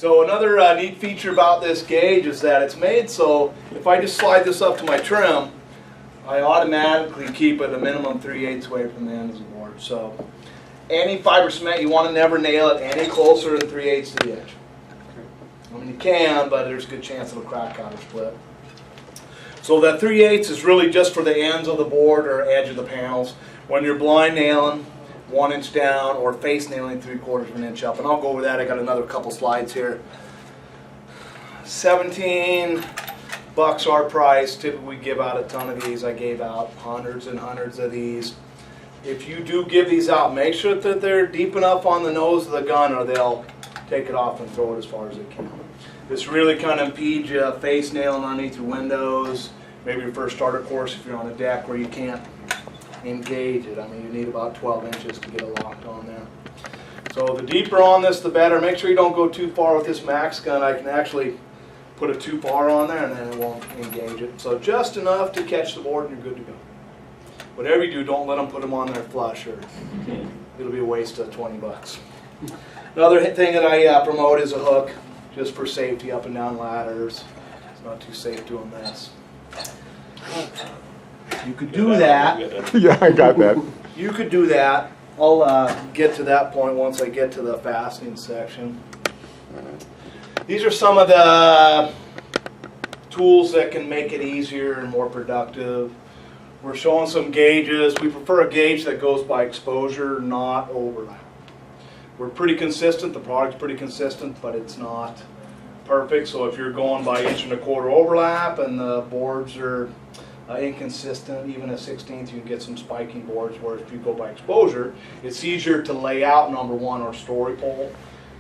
So another neat feature about this gauge is that it's made so if I just slide this up to my trim, I automatically keep it a minimum 3/8 away from the end of the board. So any fiber cement, you want to never nail it any closer than 3/8 to the edge. I mean, you can, but there's a good chance it'll crack out or split. So that 3/8 is really just for the ends of the board or edge of the panels. When you're blind nailing 1 inch down or face nailing 3/4 of an inch up, and I'll go over that. I got another couple slides here. $17 our price. Typically we give out a ton of these. I gave out hundreds and hundreds of these. If you do give these out, make sure that they're deep enough on the nose of the gun or they'll take it off and throw it as far as they can. This really kind of impedes you face nailing underneath your windows, maybe your first starter course if you're on a deck where you can't engage it. I mean, you need about 12 inches to get it locked on there. So the deeper on this, the better. Make sure you don't go too far with this max gun. I can actually put a 2-bar on there and then it won't engage it. So just enough to catch the board and you're good to go. Whatever you do, don't let them put them on there flush or it'll be a waste of 20 bucks. Another thing that I promote is a hook, just for safety up and down ladders. It's not too safe doing this. You could do that. Yeah, I got that. You could do that. I'll get to that point once I get to the fastening section. These are some of the tools that can make it easier and more productive. We're showing some gauges. We prefer a gauge that goes by exposure, not overlap. We're pretty consistent. The product's pretty consistent, but it's not perfect. So if you're going by 1.25 overlap and the boards are inconsistent, even a 1/16, you can get some spiking boards. Whereas if you go by exposure, it's easier to lay out, number one, or story pole,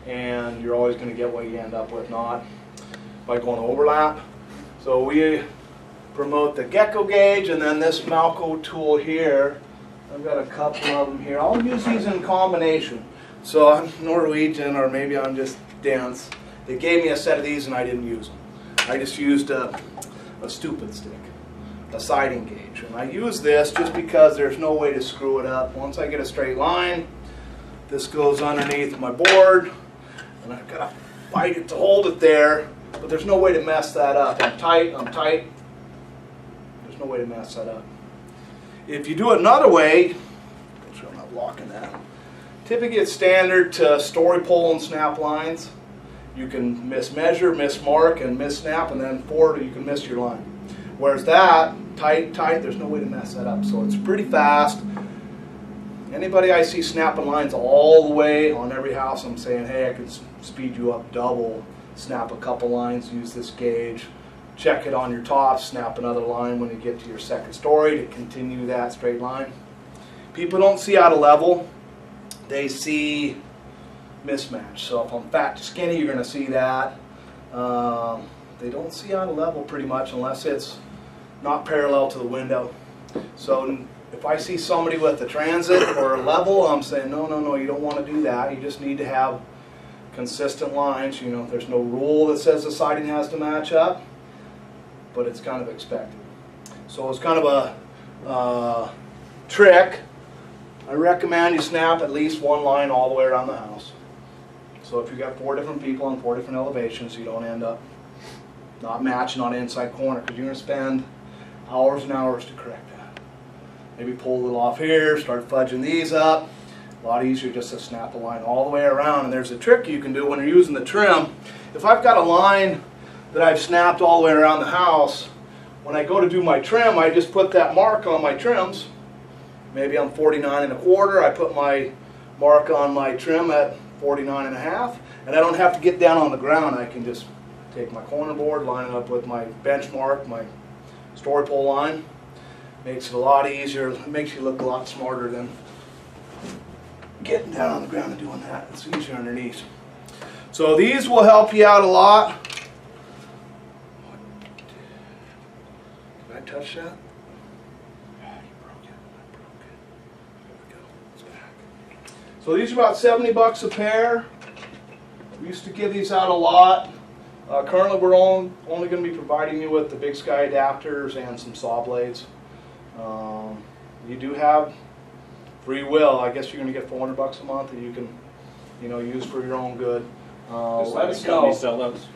and you're always going to get what you end up with, not by going overlap. So we promote the Gecko gauge, and then this Malco tool here. I've got a couple of them here. I'll use these in combination. So I'm Norwegian, or maybe I'm just dense. They gave me a set of these and I didn't use them. I just used a stupid stick, a siding gauge. And I use this just because there's no way to screw it up. Once I get a straight line, this goes underneath my board, and I've got to fight it to hold it there, but there's no way to mess that up. I'm tight. There's no way to mess that up. If you do it another way, make sure I'm not blocking that. Typically it's standard to story pole and snap lines. You can mismeasure, mismark, and missnap, and then forward you can miss your line. Whereas that, tight, there's no way to mess that up. So it's pretty fast. Anybody I see snapping lines all the way on every house, I'm saying, hey, I could speed you up double, snap a couple lines, use this gauge. Check it on your top, snap another line when you get to your second story to continue that straight line. People don't see out of level. They see mismatch. So if I'm fat to skinny, you're going to see that. They don't see out of level pretty much unless it's not parallel to the window. So if I see somebody with a transit or a level, I'm saying, no, you don't want to do that. You just need to have consistent lines. You know, there's no rule that says the siding has to match up, but it's kind of expected. So it's kind of a trick. I recommend you snap at least one line all the way around the house. So if you've got 4 different people on 4 different elevations, you don't end up not matching on the inside corner, because you're going to spend hours and hours to correct that. Maybe pull a little off here, start fudging these up. A lot easier just to snap a line all the way around. And there's a trick you can do when you're using the trim. If I've got a line that I've snapped all the way around the house, when I go to do my trim, I just put that mark on my trims. Maybe I'm 49.25. I put my mark on my trim at 49.5, and I don't have to get down on the ground. I can just take my corner board, line it up with my benchmark, my story pole line. Makes it a lot easier. It makes you look a lot smarter than getting down on the ground and doing that. It's easier underneath. So these will help you out a lot. Did I touch that? So these are about 70 bucks a pair. We used to give these out a lot. Currently we're only going to be providing you with the Big Sky adapters and some saw blades. You do have free will. I guess you're going to get 400 bucks a month that you can, use for your own good. let us know. Companies sell those?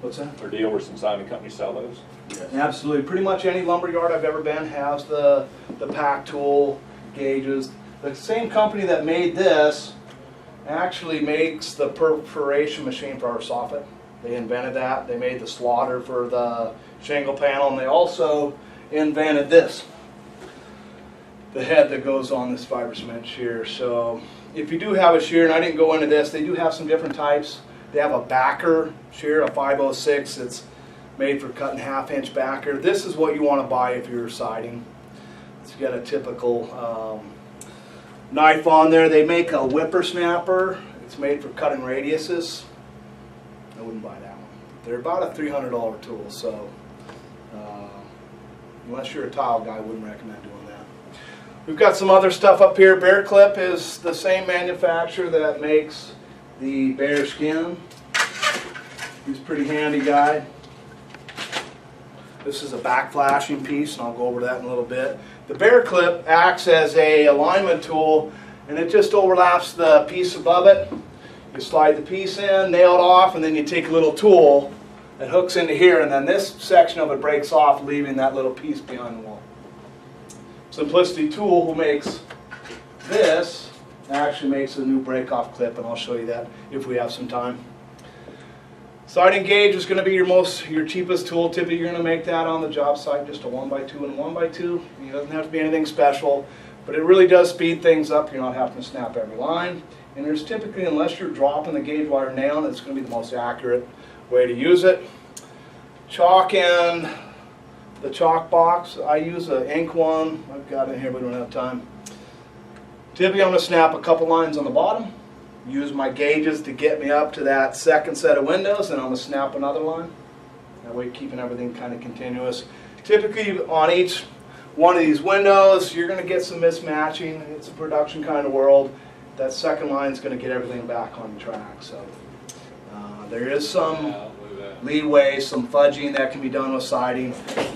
What's that? Or deal where some siding companies sell those? Yes. Absolutely. Pretty much any lumber yard I've ever been has the pack tool, gauges. The same company that made this actually makes the perforation machine for our soffit. They invented that. They made the slaughter for the shingle panel, and they also invented this, the head that goes on this fiber cement shear. So if you do have a shear, and I didn't go into this, they do have some different types. They have a backer shear, a 506. It's made for cutting 1/2 inch backer. This is what you want to buy if you're siding. It's got a typical knife on there. They make a whippersnapper. It's made for cutting radiuses. I wouldn't buy that one. They're about a $300 tool, so unless you're a tile guy, I wouldn't recommend doing that. We've got some other stuff up here. Bear Clip is the same manufacturer that makes the bear skin. He's a pretty handy guy. This is a back flashing piece, and I'll go over that in a little bit. The Bear Clip acts as a alignment tool, and it just overlaps the piece above it. You slide the piece in, nail it off, and then you take a little tool that hooks into here, and then this section of it breaks off, leaving that little piece behind the wall. Simplicity Tool, who makes this, actually makes a new break-off clip, and I'll show you that if we have some time. Siding gauge is going to be your cheapest tool. Typically, you're going to make that on the job site, just a 1x2 and 1x2. It doesn't have to be anything special, but it really does speed things up. You're not having to snap every line. And there's typically, unless you're dropping the gauge wire nail, it's going to be the most accurate way to use it. Chalk and the chalk box. I use an ink one. I've got it in here, but we don't have time. Typically, I'm going to snap a couple lines on the bottom. Use my gauges to get me up to that second set of windows, and I'm going to snap another line. That way, keeping everything kind of continuous. Typically, on each one of these windows, you're going to get some mismatching. It's a production kind of world. That second line is going to get everything back on track. So there is some leeway, some fudging that can be done with siding.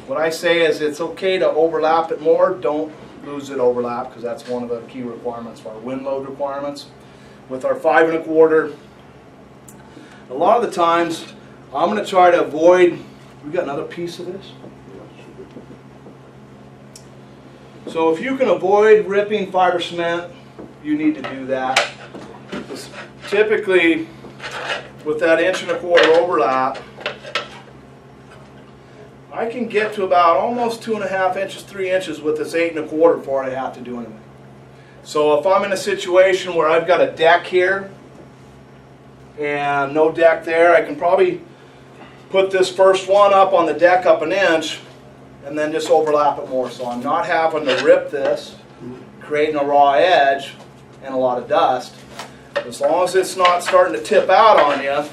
What I say is it's okay to overlap it more. Don't lose it overlap, because that's one of the key requirements for our wind load requirements. With our 5 1/4, a lot of the times I'm going to try to avoid. We got another piece of this. So if you can avoid ripping fiber cement, you need to do that. Typically, with that 1 1/4 overlap, I can get to about almost 2.5 inches, 3 inches with this 8 1/4 before I have to do anything. So if I'm in a situation where I've got a deck here and no deck there, I can probably put this first one up on the deck up 1 inch and then just overlap it more. So I'm not having to rip this, creating a raw edge and a lot of dust. As long as it's not starting to tip out on you,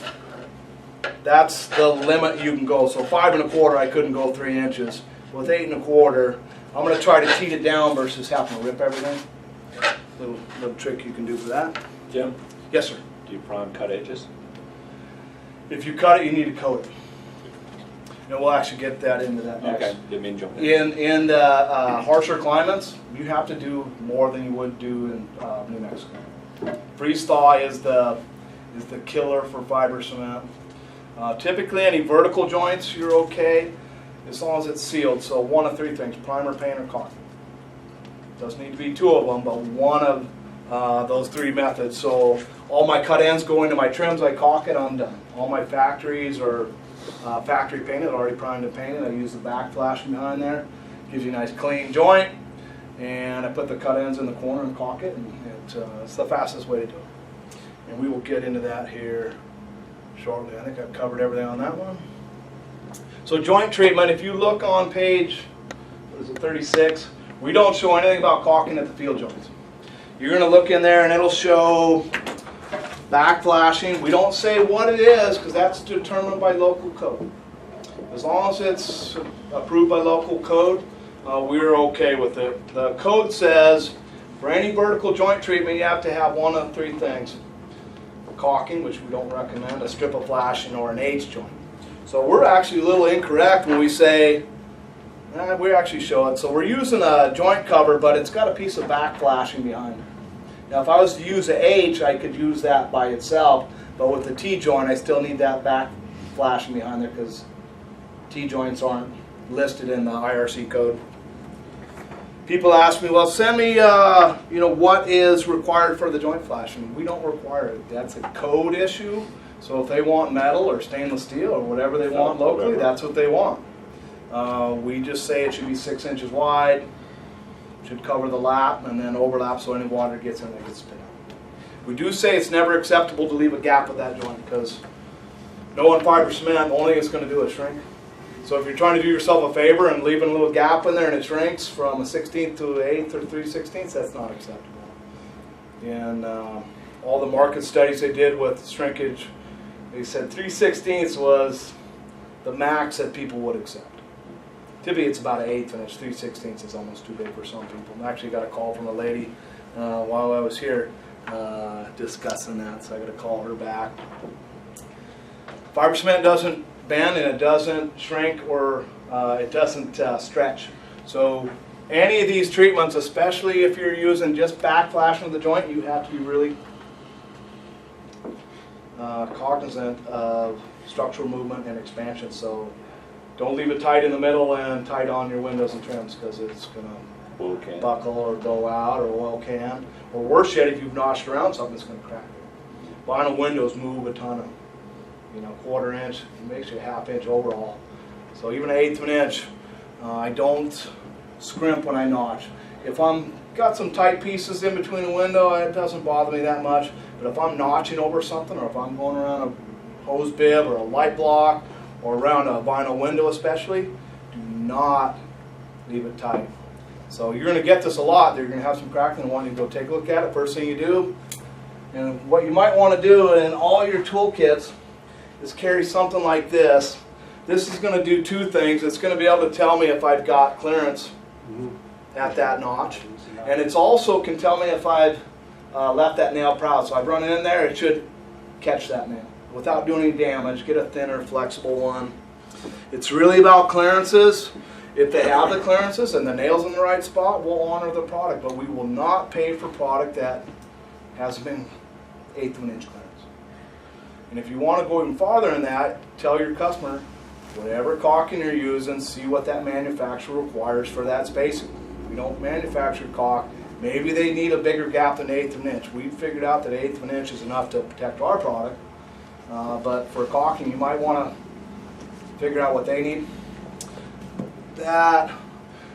that's the limit you can go. So 5 1/4, I couldn't go 3 inches. With 8 1/4, I'm going to try to teat it down versus having to rip everything. Little trick you can do for that. Jim? Yes, sir. Do you prime cut edges? If you cut it, you need to coat it. And we'll actually get that into that next. Okay, didn't mean jump in. In the harsher climates, you have to do more than you would do in New Mexico. Freeze thaw is the killer for fiber cement. Typically, any vertical joints, you're okay as long as it's sealed. So one of 3 things: primer, paint, or caulk. Doesn't need to be 2 of them, but one of those 3 methods. So all my cut ends go into my trims, I caulk it, I'm done. All my factories are factory painted, already primed and painted. I use the back flashing behind there. Gives you a nice clean joint. And I put the cut ends in the corner and caulk it, and it's the fastest way to do it. And we will get into that here shortly. I think I've covered everything on that one. So joint treatment, if you look on page, what is it, 36, we don't show anything about caulking at the field joints. You're going to look in there and it'll show back flashing. We don't say what it is because that's determined by local code. As long as it's approved by local code, we're okay with it. The code says for any vertical joint treatment you have to have one of 3 things: caulking, which we don't recommend, a strip of flashing, or an H joint. So we're actually a little incorrect when we say, we actually show it. So we're using a joint cover, but it's got a piece of back flashing behind it. Now if I was to use an H, I could use that by itself, But with the T-joint, I still need that back flashing behind there because T-joints aren't listed in the IRC code. People ask me, well, send me, what is required for the joint flashing? We don't require it. That's a code issue. So if they want metal or stainless steel or whatever they want locally, that's what they want. We just say it should be 6 inches wide, should cover the lap, and then overlap so any water gets in there gets spit out. We do say it's never acceptable to leave a gap with that joint because knowing fiber cement, the only thing it's going to do is shrink. So if you're trying to do yourself a favor and leaving a little gap in there and it shrinks from a 1/16 to an 1/8 or 3/16, that's not acceptable. And all the market studies they did with shrinkage, they said 3/16 was the max that people would accept. Typically it's about an 1/8 inch. 3/16 is almost too big for some people. I actually got a call from a lady while I was here discussing that, so I got to call her back. Fiber cement doesn't bend and it doesn't shrink or it doesn't stretch. So any of these treatments, especially if you're using just back flashing of the joint, you have to be really cognizant of structural movement and expansion. So don't leave it tight in the middle and tight on your windows and trims because it's going to buckle or go out, or oil can. Or worse yet, if you've notched around something, it's going to crack. Vinyl windows move a ton of, 1/4 inch, it makes you a 1/2 inch overall. So even an 1/8 of an inch, I don't scrimp when I notch. If I'm got some tight pieces in between the window, it doesn't bother me that much. But if I'm notching over something, or if I'm going around a hose bib or a light block, or around a vinyl window especially, do not leave it tight. So you're going to get this a lot. You're going to have some cracking and want you to go take a look at it. First thing you do, and what you might want to do in all your toolkits is carry something like this. This is going to do two things. It's going to be able to tell me if I've got clearance at that notch. And it's also can tell me if I've left that nail proud. So I've run it in there, it should catch that nail without doing any damage. Get a thinner, flexible one. It's really about clearances. If they have the clearances and the nail's in the right spot, we'll honor the product. But we will not pay for product that hasn't been 1/8 of an inch clearance. And if you want to go even farther than that, tell your customer, whatever caulking you're using, see what that manufacturer requires for that spacing. We don't manufacture caulk. Maybe they need a bigger gap than 1/8 of an inch. We've figured out that 1/8 of an inch is enough to protect our product. But for caulking, you might want to figure out what they need.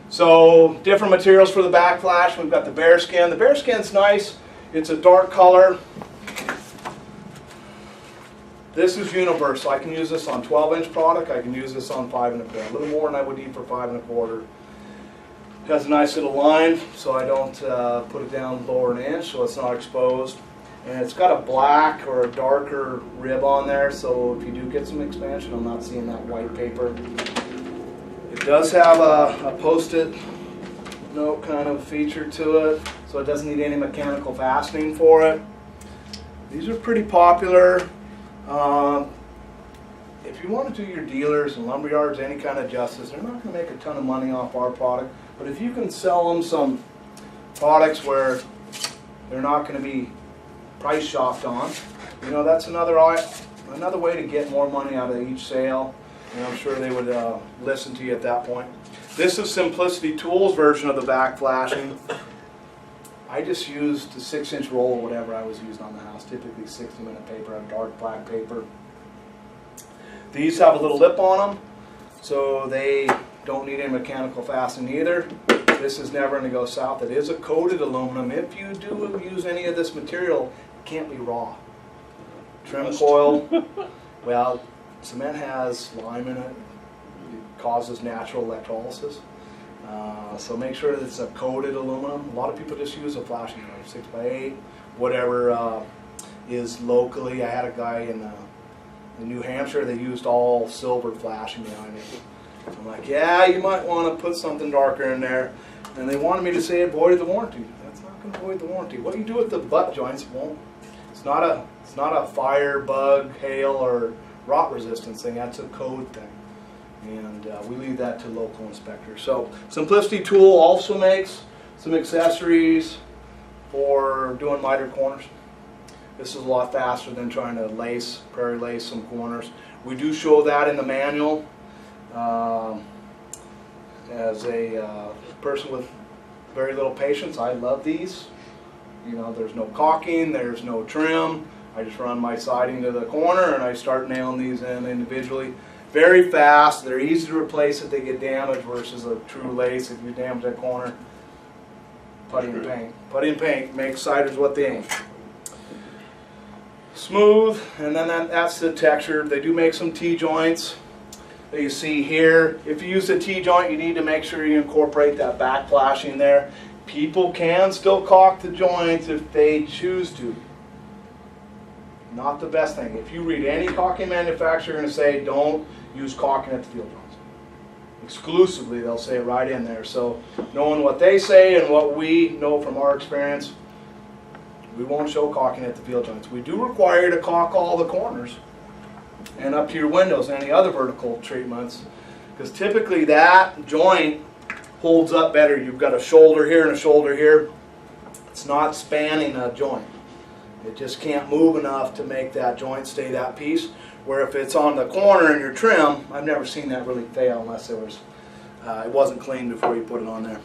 So different materials for the back flash. We've got the bearskin. The bearskin's nice. It's a dark color. This is universal. I can use this on 12-inch product. I can use this on 5 1/4. A little more than I would need for 5 1/4. It has a nice little line, so I don't put it down lower an inch, so it's not exposed. And it's got a black or a darker rib on there, so if you do get some expansion, I'm not seeing that white paper. It does have a post-it note kind of feature to it, so it doesn't need any mechanical fastening for it. These are pretty popular. If you want to do your dealers and lumber yards any kind of justice, they're not going to make a ton of money off our product. But if you can sell them some products where they're not going to be price shopped on, that's another way to get more money out of each sale. And I'm sure they would listen to you at that point. This is Simplicity Tools version of the back flashing. I just used the 6-inch roll or whatever I was using on the house, typically 60-minute paper, a dark black paper. These have a little lip on them, so they don't need any mechanical fastening either. This is never going to go south. It is a coated aluminum. If you do use any of this material, it can't be raw. Trim coil, well, cement has lime in it. It causes natural electrolysis. So make sure that it's a coated aluminum. A lot of people just use a flashing knife, 6x8, whatever is locally. I had a guy in New Hampshire, they used all silver flashing behind it. I'm like, yeah, you might want to put something darker in there. And they wanted me to say it voided the warranty. That's not going to void the warranty. What you do with the butt joints won't. It's not a fire, bug, hail, or rot resistance thing. That's a code thing. And we leave that to local inspectors. So Simplicity Tool also makes some accessories for doing miter corners. This is a lot faster than trying to prairie lace some corners. We do show that in the manual. As a person with very little patience, I love these. You know, there's no caulking, there's no trim. I just run my siding to the corner and I start nailing these in individually. Very fast, they're easy to replace if they get damaged versus a true lace. If you damage that corner, putty and paint. Putty and paint makes siders what they ain't. Smooth, and then that's the texture. They do make some T-joints that you see here. If you use a T-joint, you need to make sure you incorporate that back flashing there. People can still caulk the joints if they choose to. Not the best thing. If you read any caulking manufacturer, you're going to say don't use caulking at the field joints. Exclusively, they'll say it right in there. So knowing what they say and what we know from our experience, we won't show caulking at the field joints. We do require you to caulk all the corners and up to your windows and any other vertical treatments, because typically that joint holds up better. You've got a shoulder here and a shoulder here. It's not spanning a joint. It just can't move enough to make that joint stay that piece. Where if it's on the corner and your trim, I've never seen that really fail unless it wasn't clean before you put it on there.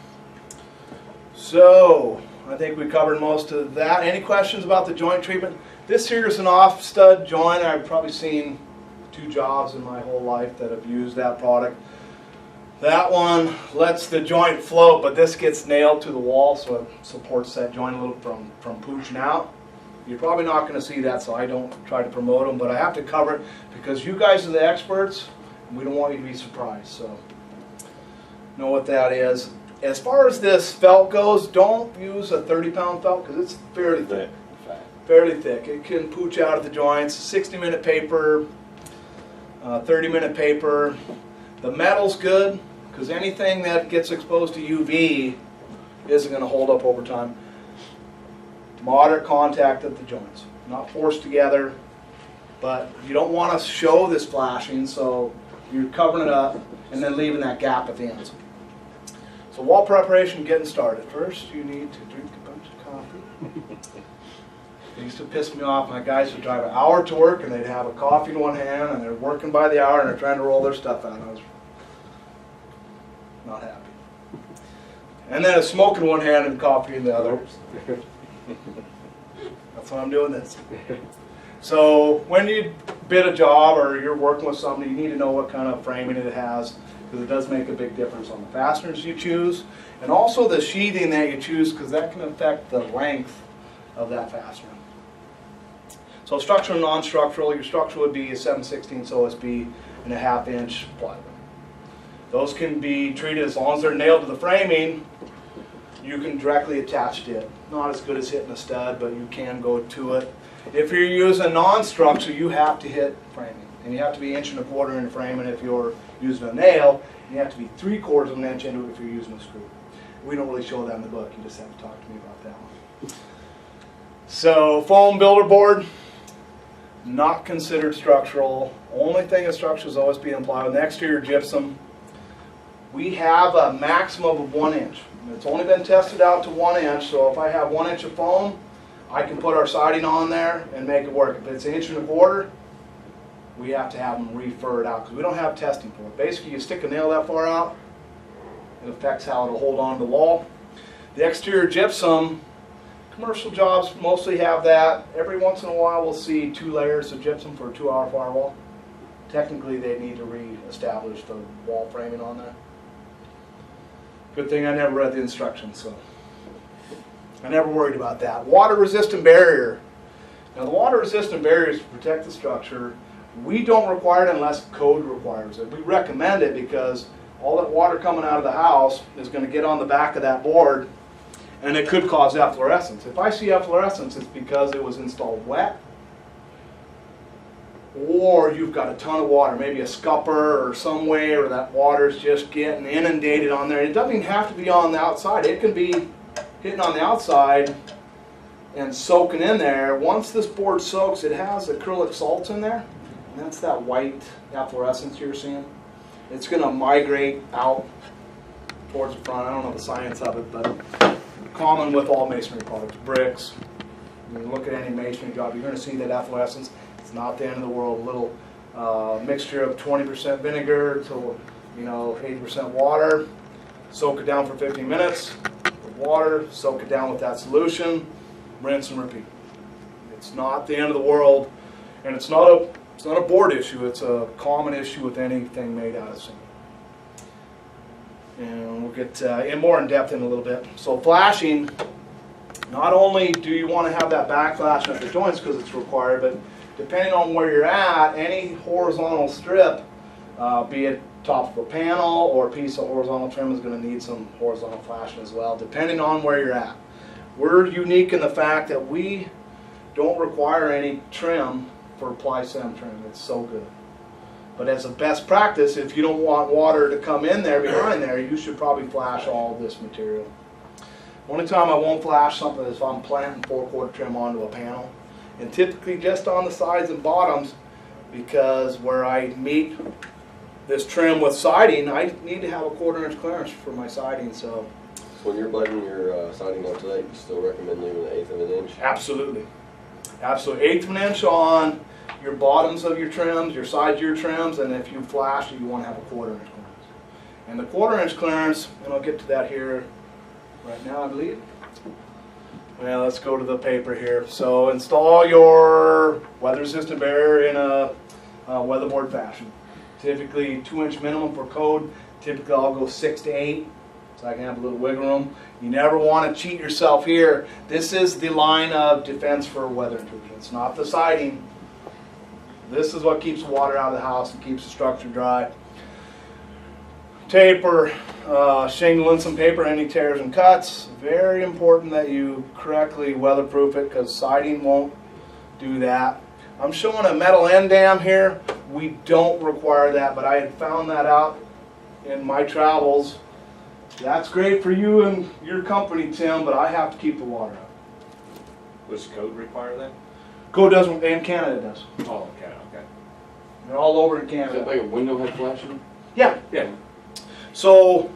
So I think we covered most of that. Any questions about the joint treatment? This here is an off stud joint. I've probably seen 2 jobs in my whole life that have used that product. That one lets the joint float, but this gets nailed to the wall, so it supports that joint a little from pooching out. You're probably not going to see that, so I don't try to promote them, but I have to cover it because you guys are the experts, and we don't want you to be surprised. So know what that is. As far as this felt goes, don't use a 30-pound felt because it's fairly thick. Fairly thick. It can pooch out of the joints. 60-minute paper, 30-minute paper. The metal's good because anything that gets exposed to UV isn't going to hold up over time. Moderate contact at the joints. Not forced together, but you don't want to show this flashing, so you're covering it up and then leaving that gap at the ends. So wall preparation, getting started. First, you need to drink a bunch of coffee. It used to piss me off. My guys would drive an hour to work and they'd have a coffee in one hand and they're working by the hour and they're trying to roll their stuff out. I was not happy. And then a smoke in one hand and coffee in the other. That's why I'm doing this. So when you bid a job or you're working with somebody, you need to know what kind of framing it has, because it does make a big difference on the fasteners you choose and also the sheathing that you choose, because that can affect the length of that fastener. So structural and non-structural, your structural would be a 7/16 OSB and a 1/2 inch plywood. Those can be treated as long as they're nailed to the framing. You can directly attach to it. Not as good as hitting a stud, but you can go to it. If you're using non-structural, you have to hit framing. And you have to be 1 1/4 inch in the framing if you're using a nail. And you have to be 3/4 of an inch into it if you're using a screw. We don't really show that in the book. You just have to talk to me about that one. So foam builder board, not considered structural. Only thing that's structural is OSB and plywood. Next to your gypsum, we have a maximum of 1 inch. It's only been tested out to 1 inch, so if I have 1 inch of foam, I can put our siding on there and make it work. If it's 1 1/4, we have to have them referred out because we don't have testing for it. Basically, you stick a nail that far out, it affects how it'll hold on to the wall. The exterior gypsum, commercial jobs mostly have that. Every once in a while, we'll see 2 layers of gypsum for a 2-hour firewall. Technically, they need to re-establish the wall framing on that. Good thing I never read the instructions, so I never worried about that. Water-resistant barrier. Now, the water-resistant barrier is to protect the structure. We don't require it unless code requires it. We recommend it because all that water coming out of the house is going to get on the back of that board, and it could cause efflorescence. If I see efflorescence, it's because it was installed wet, or you've got a ton of water, maybe a scupper or some way, or that water's just getting inundated on there. It doesn't even have to be on the outside. It can be hitting on the outside and soaking in there. Once this board soaks, it has acrylic salts in there, and that's that white efflorescence you're seeing. It's going to migrate out towards the front. I don't know the science of it, but common with all masonry products, bricks, you look at any masonry job, you're going to see that efflorescence. It's not the end of the world. A little mixture of 20% vinegar to 80% water. Soak it down for 15 minutes with water. Soak it down with that solution. Rinse and repeat. It's not the end of the world, and it's not a board issue. It's a common issue with anything made out of zinc. And we'll get more in depth in a little bit. So flashing, not only do you want to have that back flashing at the joints because it's required, but depending on where you're at, any horizontal strip, be it top of a panel or a piece of horizontal trim, is going to need some horizontal flashing as well, depending on where you're at. We're unique in the fact that we don't require any trim for ply-sem trim. It's so good. But as a best practice, if you don't want water to come in there behind there, you should probably flash all this material. Only time I won't flash something is if I'm planting 4/4 trim onto a panel. And typically just on the sides and bottoms, because where I meet this trim with siding, I need to have a 1/4 inch clearance for my siding. So when you're butting your siding out tonight, you still recommend leaving an 1/8 of an inch? absolutely. Absolutely. 1/8 of an inch on your bottoms of your trims, your sides of your trims, and if you flash it, you want to have a 1/4 inch clearance. And the 1/4 inch clearance, and I'll get to that here right now, I believe. Well, let's go to the paper here. So install your weather-resistant barrier in a weatherboard fashion. Typically 2-inch minimum for code. Typically I'll go 6 to 8, so I can have a little wiggle room. You never want to cheat yourself here. This is the line of defense for weather intrusion. It's not the siding. This is what keeps the water out of the house and keeps the structure dry. Tape or shingle in some paper, any tears and cuts. Very important that you correctly weatherproof it because siding won't do that. I'm showing a metal end dam here. We don't require that, but I had found that out in my travels. That's great for you and your company, Tim, but I have to keep the water out. Does code require that? Code doesn't, and Canada does. Oh, okay, okay. They're all over in Is that Canada. like a window head flashing? Yeah. Yeah. So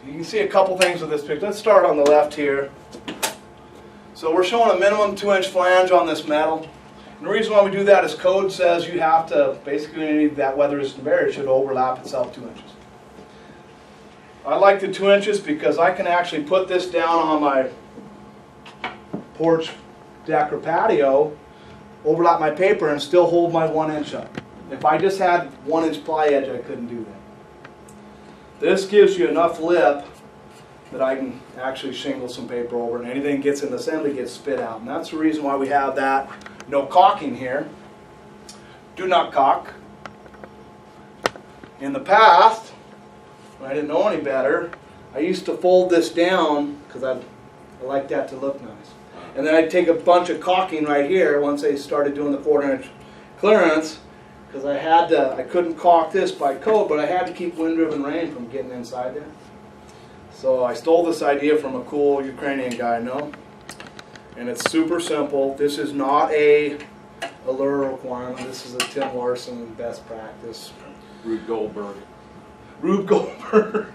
you can see a couple things with this picture. Let's start on the left here. So we're showing a minimum 2-inch flange on this metal. And the reason why we do that is code says you have to, basically that weather-resistant barrier should overlap itself 2 inches. I like the 2 inches because I can actually put this down on my porch deck or patio, overlap my paper, and still hold my 1 inch up. If I just had 1 inch ply edge, I couldn't do that. This gives you enough lip that I can actually shingle some paper over, and anything that gets in the assembly gets spit out. And that's the reason why we have that no caulking here. Do not caulk. In the past, when I didn't know any better, I used to fold this down because I like that to look nice. And then I'd take a bunch of caulking right here once I started doing the 1/4 inch clearance, because I couldn't caulk this by code, but I had to keep wind-driven rain from getting inside there. So I stole this idea from a cool Ukrainian guy I know, and it's super simple. This is not a allure requirement. This is a Tim Larson best practice. Rube Goldberg. Rube Goldberg.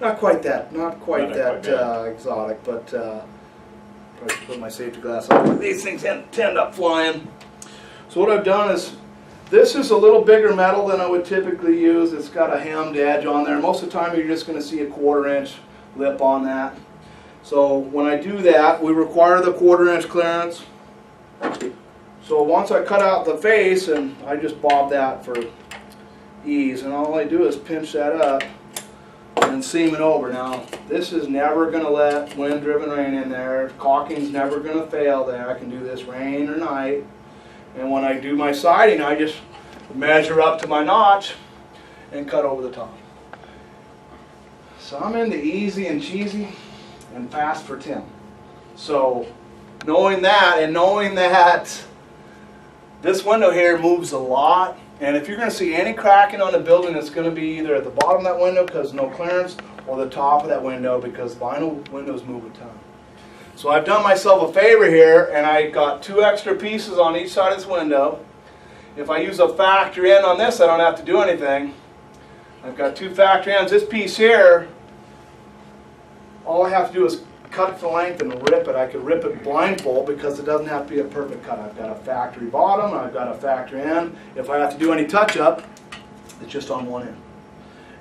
Not quite that bad. exotic, but probably should put my safety glass on. These things tend up flying. So what I've done is, this is a little bigger metal than I would typically use. It's got a hemmed edge on there. Most of the time you're just going to see a 1/4 inch lip on that. So when I do that, we require the 1/4 inch clearance. So once I cut out the face, and I just bob that for ease, and all I do is pinch that up and seam it over. Now this is never going to let wind-driven rain in there. Caulking's never going to fail there. I can do this rain or night. And when I do my siding, I just measure up to my notch and cut over the top. So I'm into easy and cheesy and fast for Tim. So knowing that, and knowing that this window here moves a lot, and if you're going to see any cracking on the building, it's going to be either at the bottom of that window because no clearance, or the top of that window because vinyl windows move a ton. So I've done myself a favor here, and I got 2 extra pieces on each side of this window. If I use a factory end on this, I don't have to do anything. I've got 2 factory ends. This piece here, all I have to do is cut it to length and rip it. I could rip it blindfold because it doesn't have to be a perfect cut. I've got a factory bottom, I've got a factory end. If I have to do any touch-up, it's just on one end.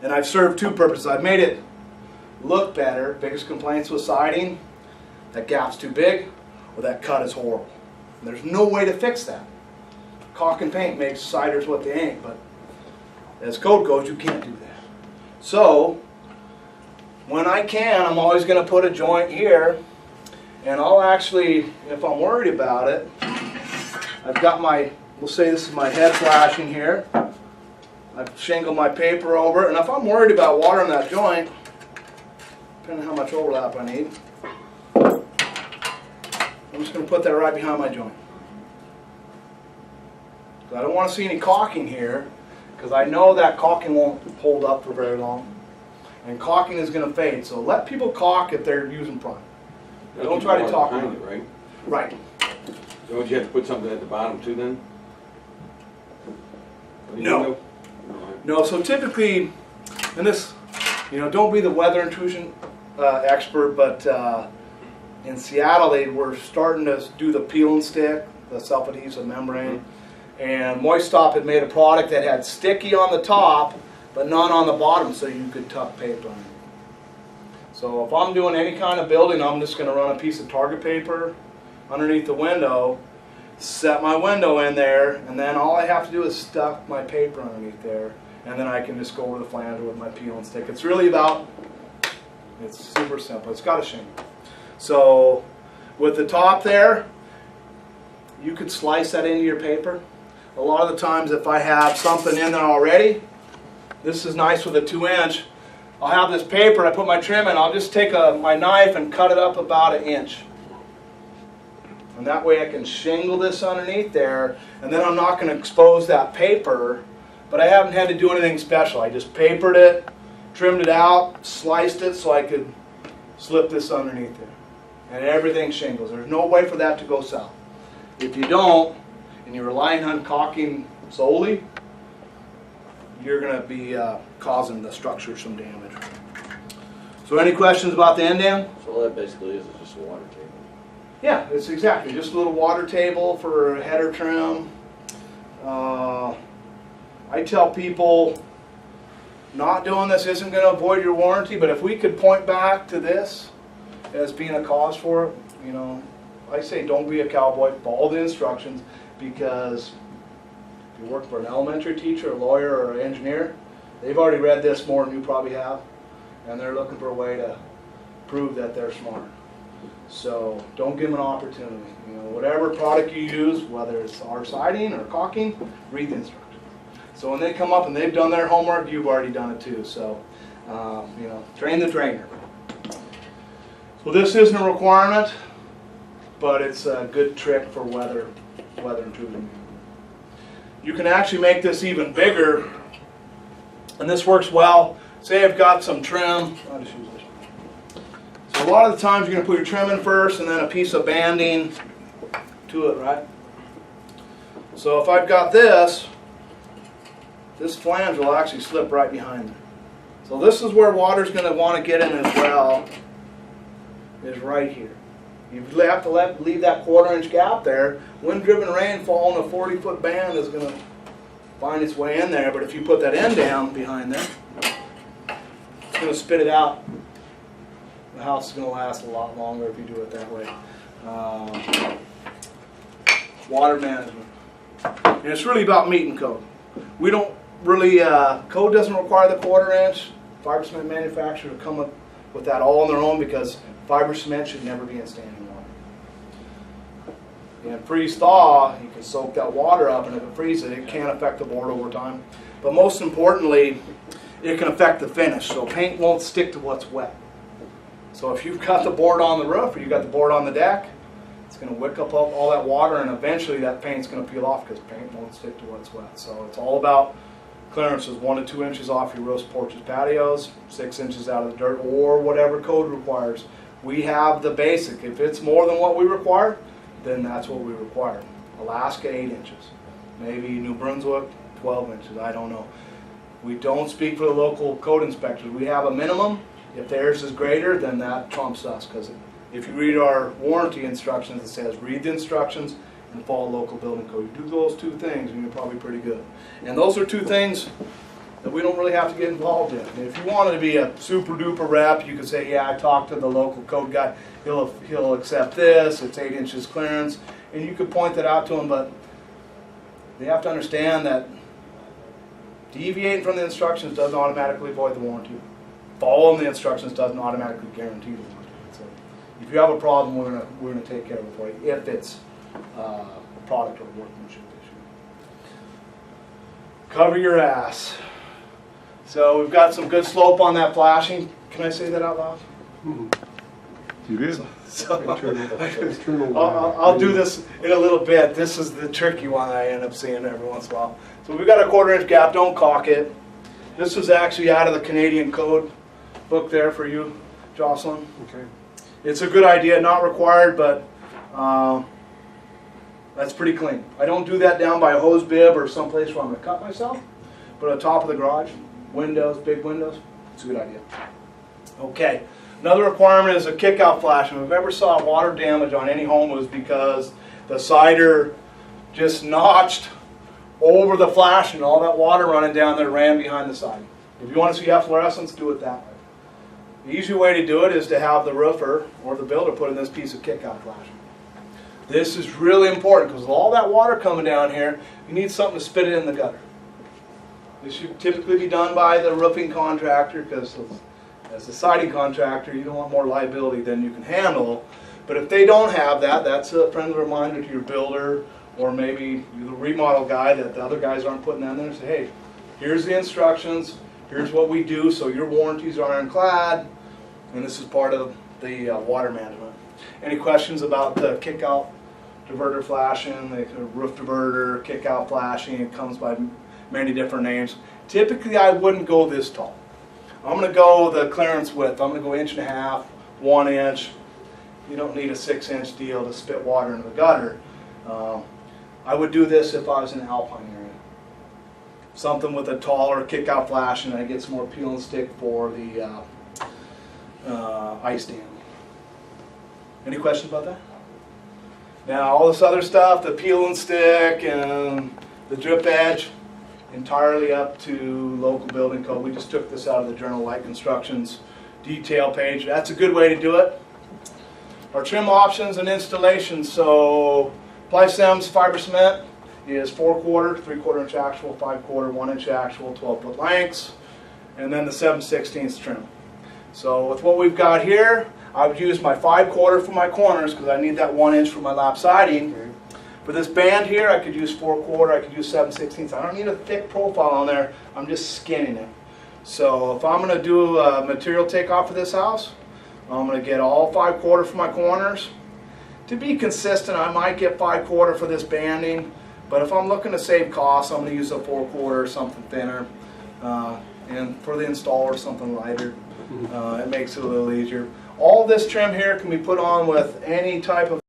And I've served two purposes. I've made it look better. Biggest complaints with siding, that gap's too big or that cut is horrible. And there's no way to fix that. Caulk and paint makes siders what they ain't, but as code goes, you can't do that. So, when I can, I'm always going to put a joint here, and I'll actually, if I'm worried about it, I've got my, we'll say this is my head flashing here. I've shingled my paper over, and if I'm worried about water in that joint, depending on how much overlap I need, I'm just going to put that right behind my joint. I don't want to see any caulking here, because I know that caulking won't hold up for very long. And caulking is going to fade, so let people caulk if they're using prime. Don't try to talk behind about it, right? Right. So would you have to put something at the bottom too then? No. No, so typically, and this, don't be the weather intrusion expert, but in Seattle they were starting to do the peel and stick, the self-adhesive membrane, and Moist Stop had made a product that had sticky on the top, but none on the bottom, so you could tuck paper on it. So if I'm doing any kind of building, I'm just going to run a piece of Target paper underneath the window, set my window in there, and then all I have to do is stuff my paper underneath there, and then I can just go over the flanger with my peel and stick. It's really about, it's super simple. It's got a shingle. So with the top there, you could slice that into your paper. A lot of the times if I have something in there already, this is nice with a 2-inch, I'll have this paper, I put my trim in, I'll just take my knife and cut it up about 1 inch. And that way I can shingle this underneath there, and then I'm not going to expose that paper, but I haven't had to do anything special. I just papered it, trimmed it out, sliced it so I could slip this underneath there. And everything shingles. There's no way for that to go south. If you don't, and you're relying on caulking solely, you're going to be causing the structure some damage. So any questions about the end dam? So all that basically is just a water table. Yeah, it's exactly just a little water table for a header trim. I tell people not doing this isn't going to avoid your warranty, but if we could point back to this as being a cause for it, I say don't be a cowboy, follow the instructions, because if you work for an elementary teacher, a lawyer, or an engineer, they've already read this more than you probably have, and they're looking for a way to prove that they're smart. So don't give them an opportunity. Whatever product you use, whether it's our siding or caulking, read the instructions. So when they come up and they've done their homework, you've already done it too. So, train the trainer. So this isn't a requirement, but it's a good trick for weather intrusion. You can actually make this even bigger, and this works well. Say I've got some trim. I'll just use this. So a lot of the times you're going to put your trim in first and then a piece of banding to it, right? So if I've got this flange will actually slip right behind there. So this is where water's going to want to get in as well, is right here. You have to leave that 1/4 inch gap there. Wind-driven rainfall in a 40-foot band is going to find its way in there, but if you put that end down behind there, it's going to spit it out. The house is going to last a lot longer if you do it that way. Water management. And it's really about meeting code. We don't really, code doesn't require the 1/4 inch. Fiber cement manufacturers come up with that all on their own because fiber cement should never be in standing water. In freeze-thaw, you can soak that water up, and if it freezes, it can affect the board over time. But most importantly, it can affect the finish, so paint won't stick to what's wet. So if you've got the board on the roof or you've got the board on the deck, it's going to wick up all that water, and eventually that paint's going to peel off because paint won't stick to what's wet. So it's all about clearances, 1 to 2 inches off your roofs, porches, patios, 6 inches out of the dirt, or whatever code requires. We have the basic. If it's more than what we require, then that's what we require. Alaska, 8 inches. Maybe New Brunswick, 12 inches. I don't know. We don't speak for the local code inspectors. We have a minimum. If theirs is greater, then that trumps us because If you read our warranty instructions, it says read the instructions and follow local building code. You do those two things and you're probably pretty good. And those are two things that we don't really have to get involved in. And if you wanted to be a super duper rep, you could say, yeah, I talked to the local code guy, he'll accept this, it's 8 inches clearance, and you could point that out to him, but they have to understand that deviating from the instructions doesn't automatically void the warranty. Following the instructions doesn't automatically guarantee the warranty. So if you have a problem, we're gonna take care of it for you if it's a product or workmanship issue. Cover your ass. So we've got some good slope on that flashing. Can I say that out loud? You did. So I'll do this in a little bit. This is the tricky one I end up seeing every once in a while. So we've got a 1/4 inch gap. Don't caulk it. This was actually out of the Canadian code book there for you, Jocelyn. Okay. It's a good idea, not required, but that's pretty clean. I don't do that down by a hose bib or someplace where I'm going to cut myself, but on top of the garage, windows, big windows, it's a good idea. Okay, another requirement is a kick-out flash. And if I've ever saw water damage on any home, it was because the cider just notched over the flash and all that water running down there ran behind the siding. If you want to see efflorescence, do it that way. The easy way to do it is to have the roofer or the builder put in this piece of kick-out flash. This is really important because with all that water coming down here, you need something to spit it in the gutter. This should typically be done by the roofing contractor because as a siding contractor, you don't want more liability than you can handle. But if they don't have that, that's a friendly reminder to your builder or maybe the remodel guy that the other guys aren't putting that in there and say, hey, here's the instructions, here's what we do so your warranties are ironclad, and this is part of the water management. Any questions about the kick-out diverter flashing, the roof diverter, kick-out flashing? It comes by many different names. Typically, I wouldn't go this tall. I'm going to go the clearance width. I'm going to go 1.5 inches, 1 inch. You don't need a 6-inch deal to spit water into the gutter. I would do this if I was in the alpine area. Something with a taller kick-out flash, and I get some more peel and stick for the ice dam. Any questions about that? Now, all this other stuff, the peel and stick and the drip edge, entirely up to local building code. We just took this out of the Journal of Light Construction's detail page. That's a good way to do it. Our trim options and installation. So Plysem's fiber cement is 4/4, 3/4 inch actual, 5/4, 1 inch actual, 12-foot lengths, and then the 7/16 trim. So with what we've got here, I would use my 5/4 for my corners because I need that 1 inch for my lap siding. For this band here, I could use 4/4, I could use 7/16. I don't need a thick profile on there, I'm just skinning it. So if I'm going to do a material takeoff for this house, I'm going to get all 5/4 for my corners. To be consistent, I might get 5/4 for this banding, but if I'm looking to save costs, I'm going to use a 4/4, something thinner. And for the installer, something lighter. It makes it a little easier. All this trim here can be put on with any type of